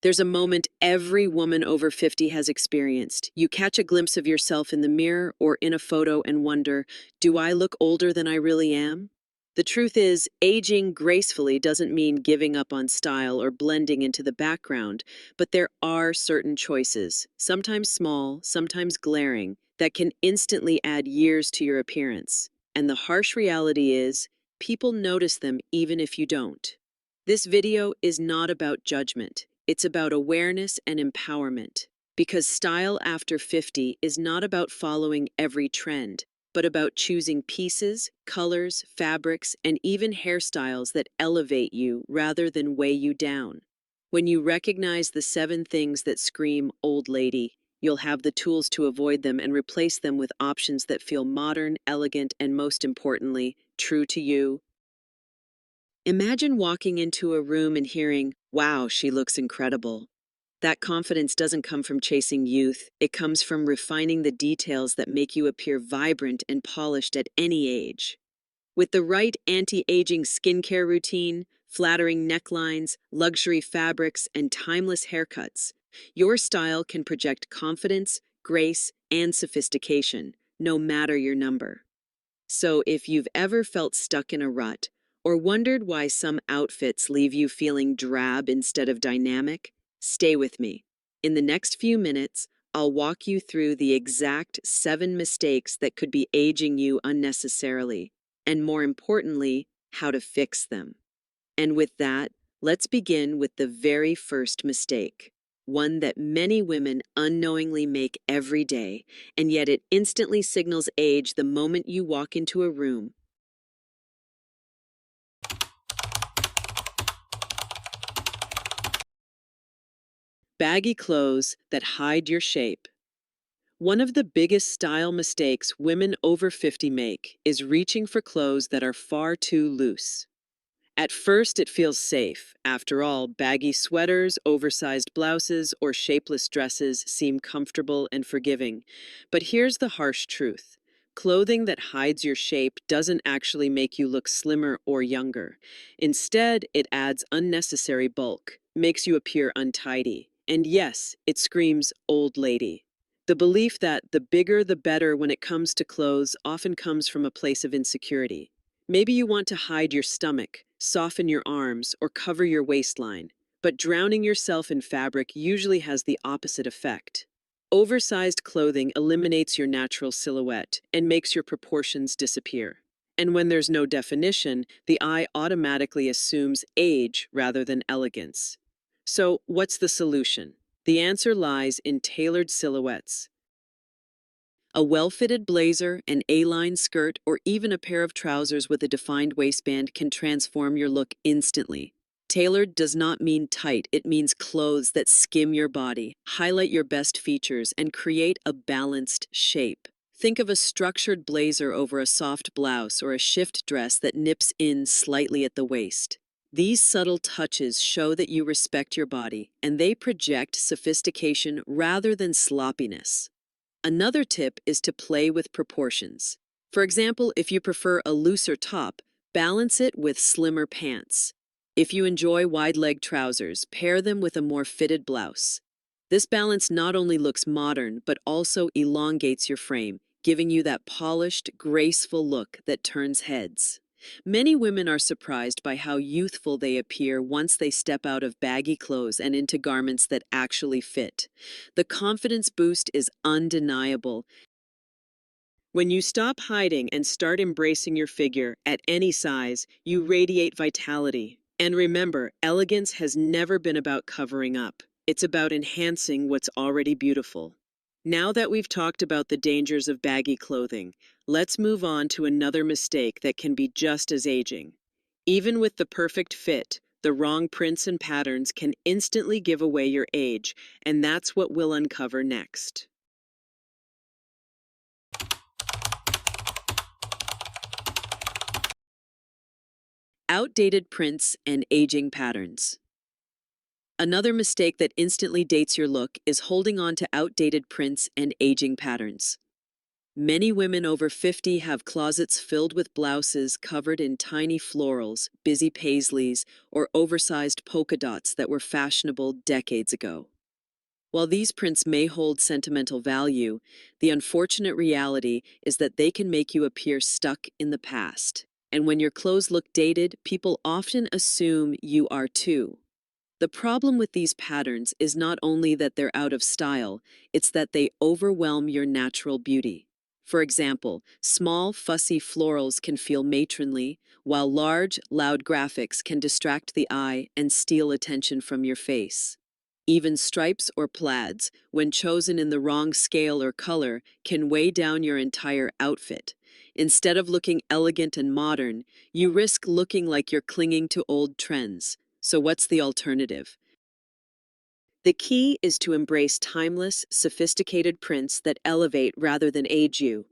There's a moment every woman over 50 has experienced. You catch a glimpse of yourself in the mirror or in a photo and wonder, do I look older than I really am? The truth is, aging gracefully doesn't mean giving up on style or blending into the background, but there are certain choices, sometimes small, sometimes glaring, that can instantly add years to your appearance. And the harsh reality is, people notice them even if you don't. This video is not about judgment. It's about awareness and empowerment. Because style after 50 is not about following every trend, but about choosing pieces, colors, fabrics, and even hairstyles that elevate you rather than weigh you down. When you recognize the 7 things that scream old lady, you'll have the tools to avoid them and replace them with options that feel modern, elegant, and most importantly, true to you. Imagine walking into a room and hearing, wow, she looks incredible. That confidence doesn't come from chasing youth, it comes from refining the details that make you appear vibrant and polished at any age. With the right anti-aging skincare routine, flattering necklines, luxury fabrics, and timeless haircuts, your style can project confidence, grace, and sophistication, no matter your number. So if you've ever felt stuck in a rut, or wondered why some outfits leave you feeling drab instead of dynamic, stay with me. In the next few minutes, I'll walk you through the exact 7 mistakes that could be aging you unnecessarily, and more importantly, how to fix them. And with that, let's begin with the very first mistake, one that many women unknowingly make every day, and yet it instantly signals age the moment you walk into a room. Baggy clothes that hide your shape. One of the biggest style mistakes women over 50 make is reaching for clothes that are far too loose. At first, it feels safe. After all, baggy sweaters, oversized blouses, or shapeless dresses seem comfortable and forgiving. But here's the harsh truth. Clothing that hides your shape doesn't actually make you look slimmer or younger. Instead, it adds unnecessary bulk, makes you appear untidy. And yes, it screams old lady. The belief that the bigger the better when it comes to clothes often comes from a place of insecurity. Maybe you want to hide your stomach, soften your arms, or cover your waistline, but drowning yourself in fabric usually has the opposite effect. Oversized clothing eliminates your natural silhouette and makes your proportions disappear. And when there's no definition, the eye automatically assumes age rather than elegance. So, what's the solution? The answer lies in tailored silhouettes. A well-fitted blazer, an A-line skirt, or even a pair of trousers with a defined waistband can transform your look instantly. Tailored does not mean tight, it means clothes that skim your body, highlight your best features, and create a balanced shape. Think of a structured blazer over a soft blouse or a shift dress that nips in slightly at the waist. These subtle touches show that you respect your body, and they project sophistication rather than sloppiness. Another tip is to play with proportions. For example, if you prefer a looser top, balance it with slimmer pants. If you enjoy wide-leg trousers, pair them with a more fitted blouse. This balance not only looks modern, but also elongates your frame, giving you that polished, graceful look that turns heads. Many women are surprised by how youthful they appear once they step out of baggy clothes and into garments that actually fit. The confidence boost is undeniable. When you stop hiding and start embracing your figure at any size, you radiate vitality. And remember, elegance has never been about covering up. It's about enhancing what's already beautiful. Now that we've talked about the dangers of baggy clothing, let's move on to another mistake that can be just as aging. Even with the perfect fit, the wrong prints and patterns can instantly give away your age, and that's what we'll uncover next. Outdated prints and aging patterns. Another mistake that instantly dates your look is holding on to outdated prints and aging patterns. Many women over 50 have closets filled with blouses covered in tiny florals, busy paisleys, or oversized polka dots that were fashionable decades ago. While these prints may hold sentimental value, the unfortunate reality is that they can make you appear stuck in the past. And when your clothes look dated, people often assume you are too. The problem with these patterns is not only that they're out of style, it's that they overwhelm your natural beauty. For example, small, fussy florals can feel matronly, while large, loud graphics can distract the eye and steal attention from your face. Even stripes or plaids, when chosen in the wrong scale or color, can weigh down your entire outfit. Instead of looking elegant and modern, you risk looking like you're clinging to old trends. So what's the alternative? The key is to embrace timeless, sophisticated prints that elevate rather than age you.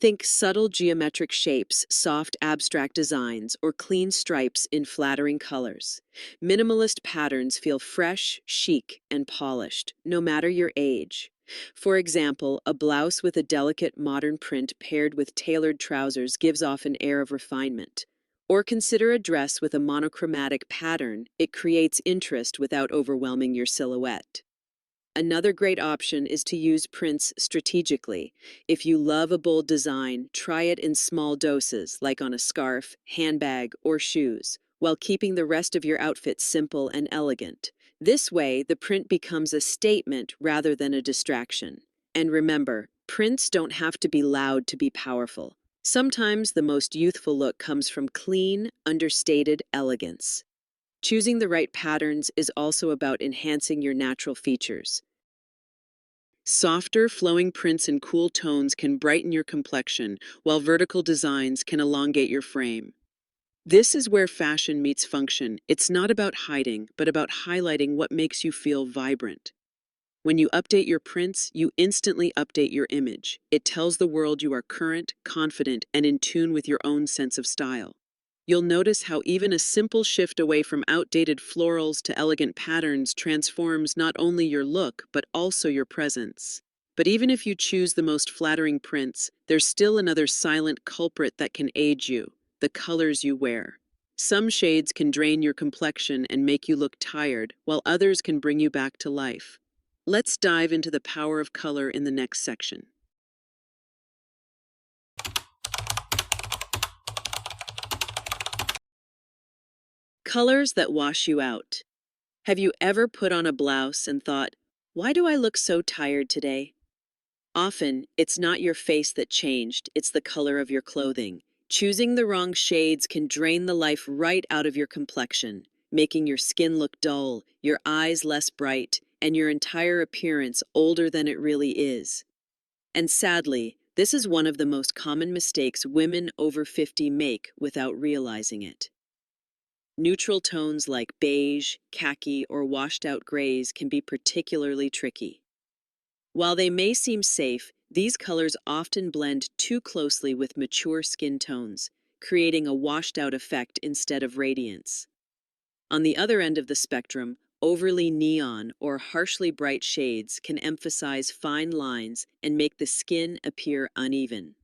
Think subtle geometric shapes, soft abstract designs, or clean stripes in flattering colors. Minimalist patterns feel fresh, chic, and polished, no matter your age. For example, a blouse with a delicate modern print paired with tailored trousers gives off an air of refinement. Or consider a dress with a monochromatic pattern. It creates interest without overwhelming your silhouette. Another great option is to use prints strategically. If you love a bold design, try it in small doses, like on a scarf, handbag, or shoes, while keeping the rest of your outfit simple and elegant. This way, the print becomes a statement rather than a distraction. And remember, prints don't have to be loud to be powerful. Sometimes the most youthful look comes from clean, understated elegance. Choosing the right patterns is also about enhancing your natural features. Softer, flowing prints and cool tones can brighten your complexion, while vertical designs can elongate your frame. This is where fashion meets function. It's not about hiding, but about highlighting what makes you feel vibrant. When you update your prints, you instantly update your image. It tells the world you are current, confident, and in tune with your own sense of style. You'll notice how even a simple shift away from outdated florals to elegant patterns transforms not only your look, but also your presence. But even if you choose the most flattering prints, there's still another silent culprit that can age you: the colors you wear. Some shades can drain your complexion and make you look tired, while others can bring you back to life. Let's dive into the power of color in the next section. Colors that wash you out. Have you ever put on a blouse and thought, why do I look so tired today? Often, it's not your face that changed, it's the color of your clothing. Choosing the wrong shades can drain the life right out of your complexion, making your skin look dull, your eyes less bright, and your entire appearance older than it really is. And sadly, this is one of the most common mistakes women over 50 make without realizing it. Neutral tones like beige, khaki, or washed out grays can be particularly tricky. While they may seem safe, these colors often blend too closely with mature skin tones, creating a washed out effect instead of radiance. On the other end of the spectrum, overly neon or harshly bright shades can emphasize fine lines and make the skin appear uneven.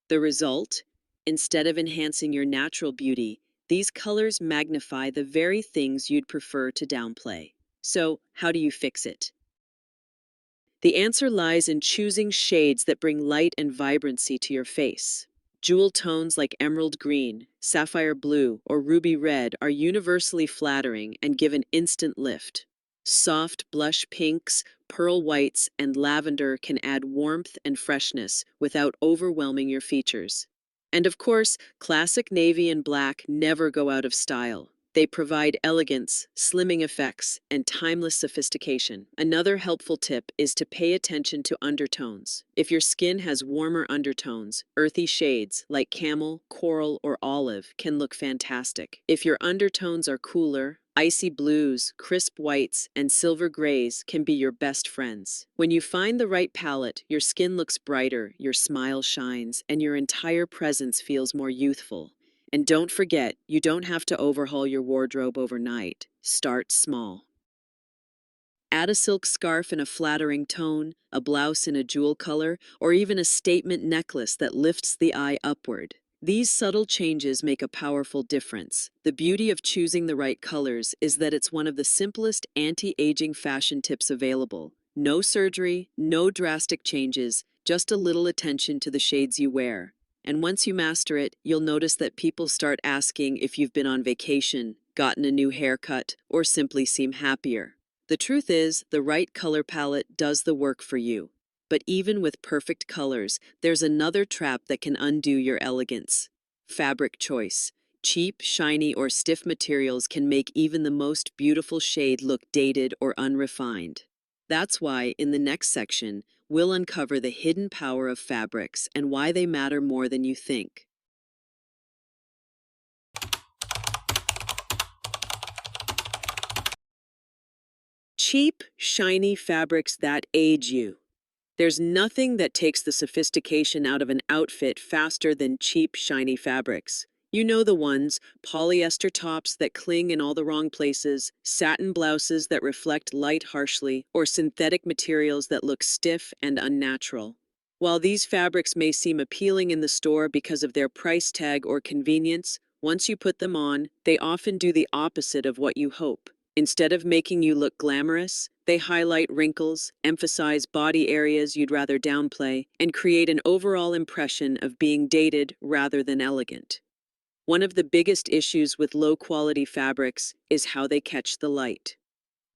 The result? Instead of enhancing your natural beauty, these colors magnify the very things you'd prefer to downplay. So, how do you fix it? The answer lies in choosing shades that bring light and vibrancy to your face. Jewel tones like emerald green, sapphire blue, or ruby red are universally flattering and give an instant lift. Soft blush pinks, pearl whites, and lavender can add warmth and freshness without overwhelming your features. And of course, classic navy and black never go out of style. They provide elegance, slimming effects, and timeless sophistication. Another helpful tip is to pay attention to undertones. If your skin has warmer undertones, earthy shades like camel, coral, or olive can look fantastic. If your undertones are cooler, icy blues, crisp whites, and silver grays can be your best friends. When you find the right palette, your skin looks brighter, your smile shines, and your entire presence feels more youthful. And don't forget, you don't have to overhaul your wardrobe overnight. Start small. Add a silk scarf in a flattering tone, a blouse in a jewel color, or even a statement necklace that lifts the eye upward. These subtle changes make a powerful difference. The beauty of choosing the right colors is that it's one of the simplest anti-aging fashion tips available. No surgery, no drastic changes, just a little attention to the shades you wear. And once you master it, you'll notice that people start asking if you've been on vacation, gotten a new haircut, or simply seem happier. The truth is, the right color palette does the work for you. But even with perfect colors, there's another trap that can undo your elegance. Fabric choice. Cheap, shiny, or stiff materials can make even the most beautiful shade look dated or unrefined. That's why, in the next section, we'll uncover the hidden power of fabrics and why they matter more than you think. Cheap, shiny fabrics that age you. There's nothing that takes the sophistication out of an outfit faster than cheap, shiny fabrics. You know the ones: polyester tops that cling in all the wrong places, satin blouses that reflect light harshly, or synthetic materials that look stiff and unnatural. While these fabrics may seem appealing in the store because of their price tag or convenience, once you put them on, they often do the opposite of what you hope. Instead of making you look glamorous, they highlight wrinkles, emphasize body areas you'd rather downplay, and create an overall impression of being dated rather than elegant. One of the biggest issues with low-quality fabrics is how they catch the light.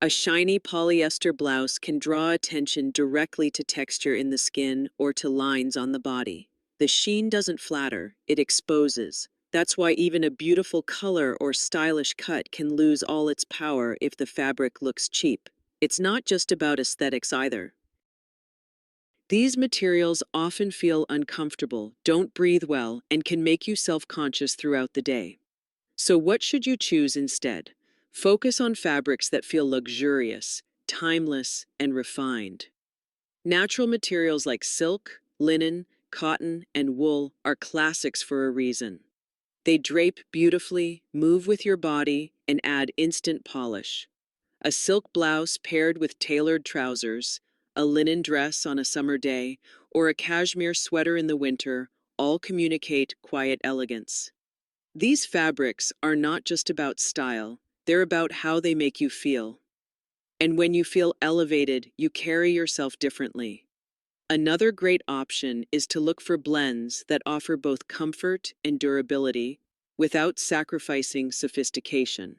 A shiny polyester blouse can draw attention directly to texture in the skin or to lines on the body. The sheen doesn't flatter, it exposes. That's why even a beautiful color or stylish cut can lose all its power if the fabric looks cheap. It's not just about aesthetics either. These materials often feel uncomfortable, don't breathe well, and can make you self-conscious throughout the day. So what should you choose instead? Focus on fabrics that feel luxurious, timeless, and refined. Natural materials like silk, linen, cotton, and wool are classics for a reason. They drape beautifully, move with your body, and add instant polish. A silk blouse paired with tailored trousers, a linen dress on a summer day, or a cashmere sweater in the winter all communicate quiet elegance. These fabrics are not just about style, they're about how they make you feel. And when you feel elevated, you carry yourself differently. Another great option is to look for blends that offer both comfort and durability without sacrificing sophistication.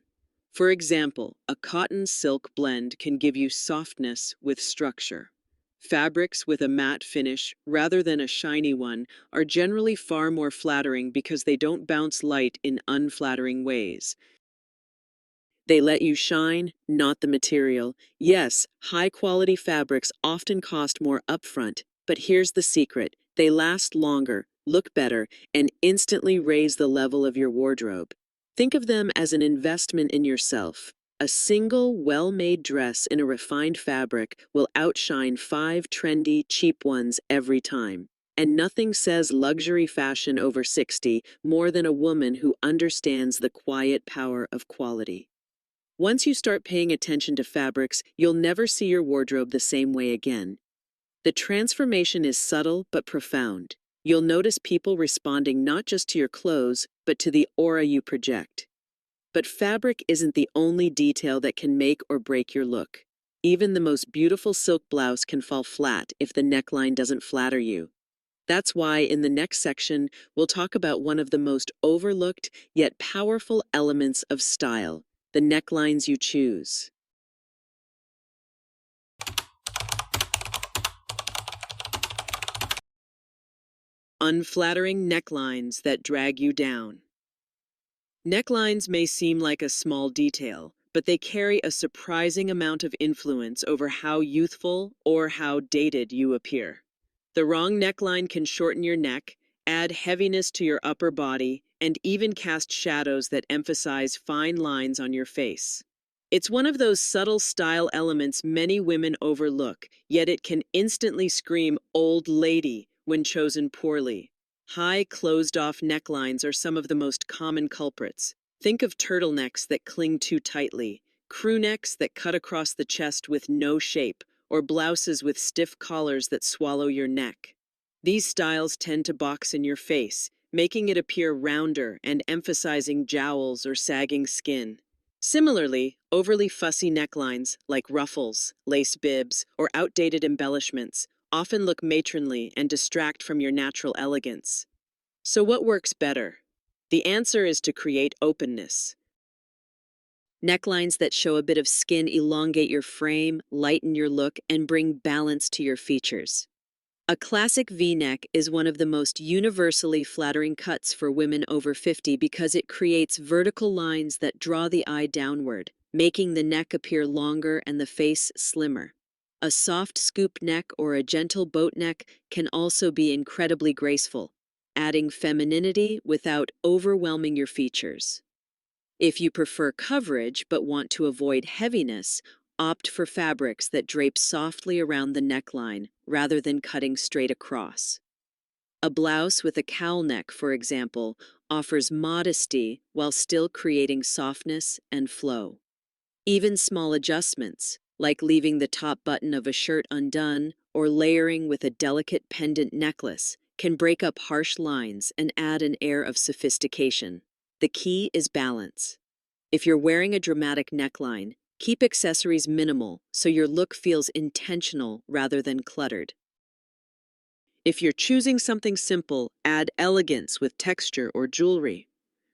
For example, a cotton-silk blend can give you softness with structure. Fabrics with a matte finish rather than a shiny one are generally far more flattering because they don't bounce light in unflattering ways. They let you shine, not the material. Yes, high-quality fabrics often cost more upfront, but here's the secret: they last longer, look better, and instantly raise the level of your wardrobe. Think of them as an investment in yourself. A single, well-made dress in a refined fabric will outshine 5 trendy, cheap ones every time. And nothing says luxury fashion over 60 more than a woman who understands the quiet power of quality. Once you start paying attention to fabrics, you'll never see your wardrobe the same way again. The transformation is subtle but profound. You'll notice people responding not just to your clothes, but to the aura you project. But fabric isn't the only detail that can make or break your look. Even the most beautiful silk blouse can fall flat if the neckline doesn't flatter you. That's why in the next section, we'll talk about one of the most overlooked yet powerful elements of style: the necklines you choose. Unflattering necklines that drag you down. Necklines may seem like a small detail, but they carry a surprising amount of influence over how youthful or how dated you appear. The wrong neckline can shorten your neck, add heaviness to your upper body, and even cast shadows that emphasize fine lines on your face. It's one of those subtle style elements many women overlook, yet it can instantly scream "old lady" when chosen poorly. High, closed-off necklines are some of the most common culprits. Think of turtlenecks that cling too tightly, crew necks that cut across the chest with no shape, or blouses with stiff collars that swallow your neck. These styles tend to box in your face, making it appear rounder and emphasizing jowls or sagging skin. Similarly, overly fussy necklines, like ruffles, lace bibs, or outdated embellishments, often look matronly and distract from your natural elegance. So what works better? The answer is to create openness. Necklines that show a bit of skin elongate your frame, lighten your look, and bring balance to your features. A classic V-neck is one of the most universally flattering cuts for women over 50 because it creates vertical lines that draw the eye downward, making the neck appear longer and the face slimmer. A soft scoop neck or a gentle boat neck can also be incredibly graceful, adding femininity without overwhelming your features. If you prefer coverage but want to avoid heaviness, opt for fabrics that drape softly around the neckline rather than cutting straight across. A blouse with a cowl neck, for example, offers modesty while still creating softness and flow. Even small adjustments, like leaving the top button of a shirt undone or layering with a delicate pendant necklace, can break up harsh lines and add an air of sophistication. The key is balance. If you're wearing a dramatic neckline, keep accessories minimal so your look feels intentional rather than cluttered. If you're choosing something simple, add elegance with texture or jewelry.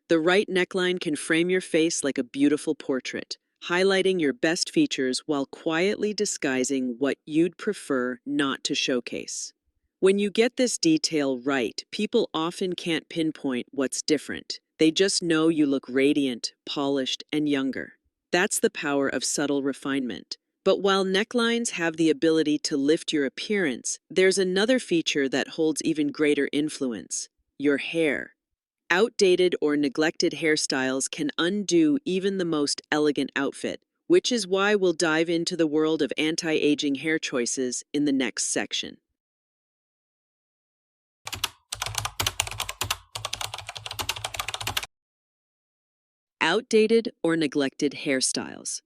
The right neckline can frame your face like a beautiful portrait, highlighting your best features while quietly disguising what you'd prefer not to showcase. When you get this detail right, people often can't pinpoint what's different. They just know you look radiant, polished, and younger. That's the power of subtle refinement. But while necklines have the ability to lift your appearance, there's another feature that holds even greater influence: your hair. Outdated or neglected hairstyles can undo even the most elegant outfit, which is why we'll dive into the world of anti-aging hair choices in the next section. Outdated or neglected hairstyles.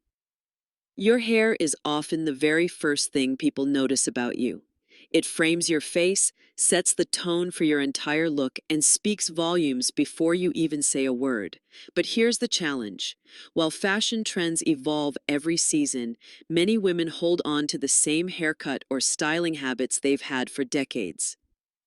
Your hair is often the very first thing people notice about you. It frames your face, sets the tone for your entire look, and speaks volumes before you even say a word. But here's the challenge. While fashion trends evolve every season, many women hold on to the same haircut or styling habits they've had for decades.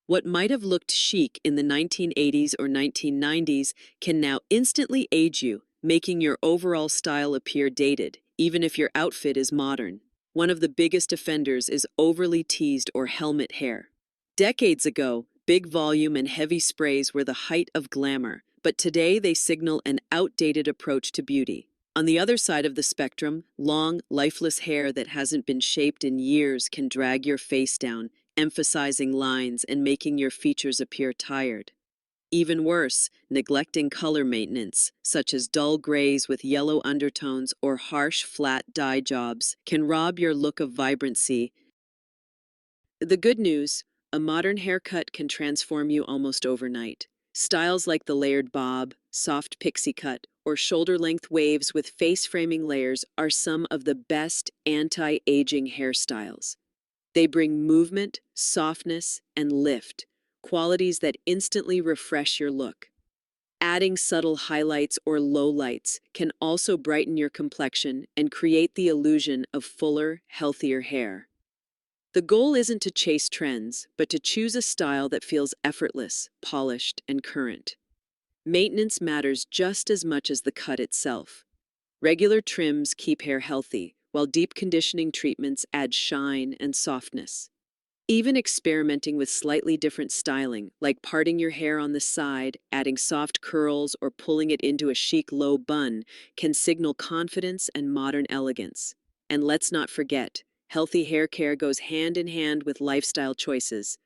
What might have looked chic in the 1980s or 1990s can now instantly age you, making your overall style appear dated, even if your outfit is modern. One of the biggest offenders is overly teased or helmet hair. Decades ago, big volume and heavy sprays were the height of glamour, but today they signal an outdated approach to beauty. On the other side of the spectrum, long, lifeless hair that hasn't been shaped in years can drag your face down, emphasizing lines and making your features appear tired. Even worse, neglecting color maintenance, such as dull grays with yellow undertones or harsh, flat dye jobs, can rob your look of vibrancy. The good news: a modern haircut can transform you almost overnight. Styles like the layered bob, soft pixie cut, or shoulder-length waves with face-framing layers are some of the best anti-aging hairstyles. They bring movement, softness, and lift, qualities that instantly refresh your look. Adding subtle highlights or lowlights can also brighten your complexion and create the illusion of fuller, healthier hair. The goal isn't to chase trends, but to choose a style that feels effortless, polished, and current. Maintenance matters just as much as the cut itself. Regular trims keep hair healthy, while deep conditioning treatments add shine and softness. Even experimenting with slightly different styling, like parting your hair on the side, adding soft curls, or pulling it into a chic low bun, can signal confidence and modern elegance. And let's not forget, healthy hair care goes hand in hand with lifestyle choices.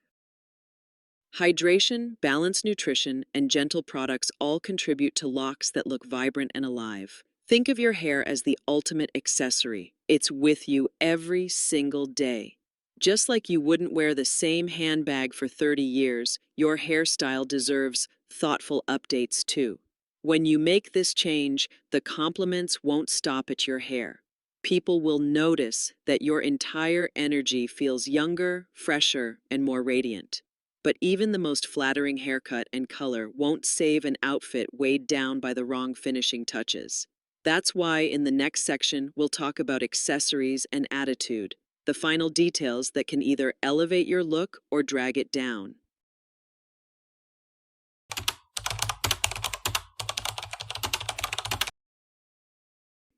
Hydration, balanced nutrition, and gentle products all contribute to locks that look vibrant and alive. Think of your hair as the ultimate accessory. It's with you every single day. Just like you wouldn't wear the same handbag for 30 years, your hairstyle deserves thoughtful updates too. When you make this change, the compliments won't stop at your hair. People will notice that your entire energy feels younger, fresher, and more radiant. But even the most flattering haircut and color won't save an outfit weighed down by the wrong finishing touches. That's why in the next section, we'll talk about accessories and attitude, the final details that can either elevate your look or drag it down.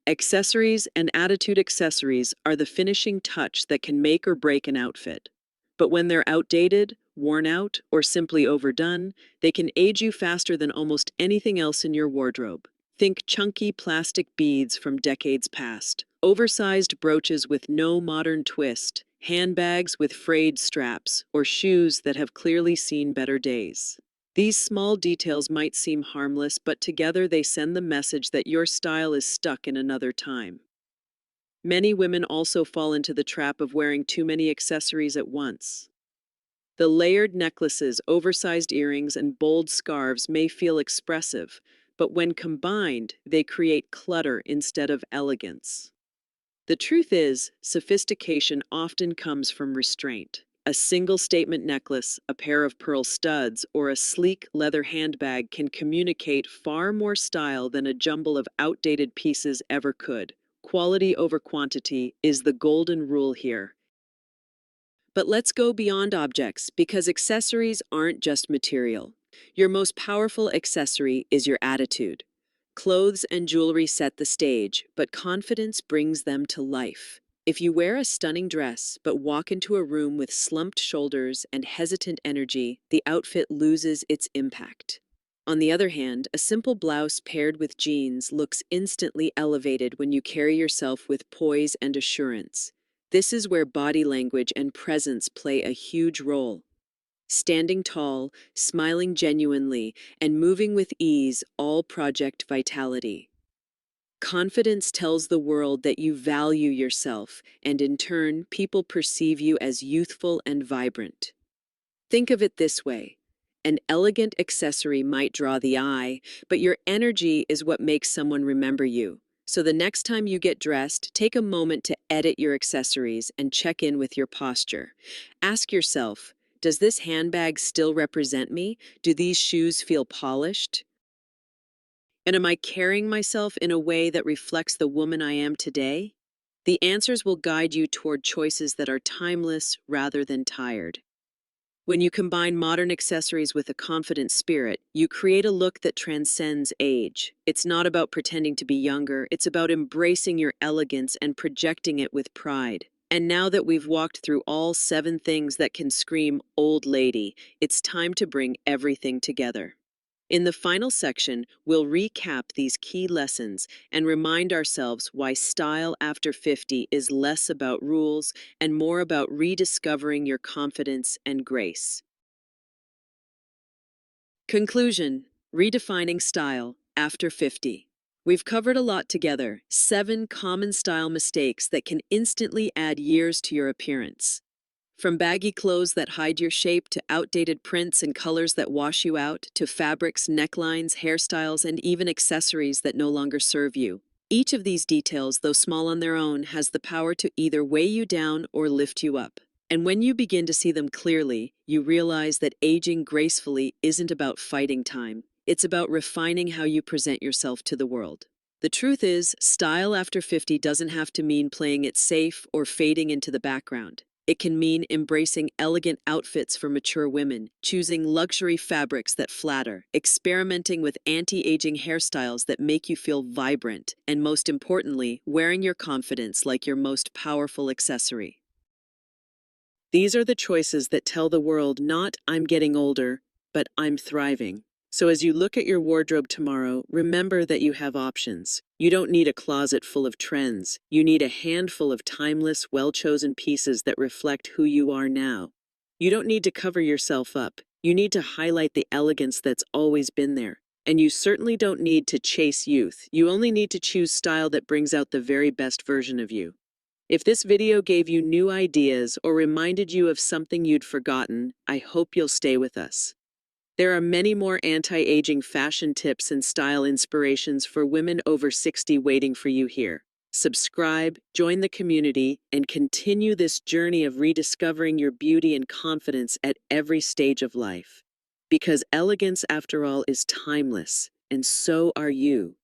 Accessories and attitude accessories are the finishing touch that can make or break an outfit. But when they're outdated, worn out, or simply overdone, they can age you faster than almost anything else in your wardrobe. Think chunky plastic beads from decades past, oversized brooches with no modern twist, handbags with frayed straps, or shoes that have clearly seen better days. These small details might seem harmless, but together they send the message that your style is stuck in another time. Many women also fall into the trap of wearing too many accessories at once. The layered necklaces, oversized earrings, and bold scarves may feel expressive, but when combined, they create clutter instead of elegance. The truth is, sophistication often comes from restraint. A single statement necklace, a pair of pearl studs, or a sleek leather handbag can communicate far more style than a jumble of outdated pieces ever could. Quality over quantity is the golden rule here. But let's go beyond objects, because accessories aren't just material. Your most powerful accessory is your attitude. Clothes and jewelry set the stage, but confidence brings them to life. If you wear a stunning dress but walk into a room with slumped shoulders and hesitant energy, the outfit loses its impact. On the other hand, a simple blouse paired with jeans looks instantly elevated when you carry yourself with poise and assurance. This is where body language and presence play a huge role. Standing tall, smiling genuinely, and moving with ease all project vitality. Confidence tells the world that you value yourself, and in turn, people perceive you as youthful and vibrant. Think of it this way. An elegant accessory might draw the eye, but your energy is what makes someone remember you. So the next time you get dressed, take a moment to edit your accessories and check in with your posture. Ask yourself, does this handbag still represent me? Do these shoes feel polished? And am I carrying myself in a way that reflects the woman I am today? The answers will guide you toward choices that are timeless rather than tired. When you combine modern accessories with a confident spirit, you create a look that transcends age. It's not about pretending to be younger, it's about embracing your elegance and projecting it with pride. And now that we've walked through all 7 things that can scream old lady, it's time to bring everything together. In the final section, we'll recap these key lessons and remind ourselves why style after 50 is less about rules and more about rediscovering your confidence and grace. Conclusion: redefining style after 50. We've covered a lot together, 7 common style mistakes that can instantly add years to your appearance. From baggy clothes that hide your shape to outdated prints and colors that wash you out, to fabrics, necklines, hairstyles, and even accessories that no longer serve you. Each of these details, though small on their own, has the power to either weigh you down or lift you up. And when you begin to see them clearly, you realize that aging gracefully isn't about fighting time. It's about refining how you present yourself to the world. The truth is, style after 50 doesn't have to mean playing it safe or fading into the background. It can mean embracing elegant outfits for mature women, choosing luxury fabrics that flatter, experimenting with anti-aging hairstyles that make you feel vibrant, and most importantly, wearing your confidence like your most powerful accessory. These are the choices that tell the world not "I'm getting older," but "I'm thriving." So as you look at your wardrobe tomorrow, remember that you have options. You don't need a closet full of trends. You need a handful of timeless, well-chosen pieces that reflect who you are now. You don't need to cover yourself up. You need to highlight the elegance that's always been there. And you certainly don't need to chase youth. You only need to choose style that brings out the very best version of you. If this video gave you new ideas or reminded you of something you'd forgotten, I hope you'll stay with us. There are many more anti-aging fashion tips and style inspirations for women over 60 waiting for you here. Subscribe, join the community, and continue this journey of rediscovering your beauty and confidence at every stage of life. Because elegance, after all, is timeless, and so are you.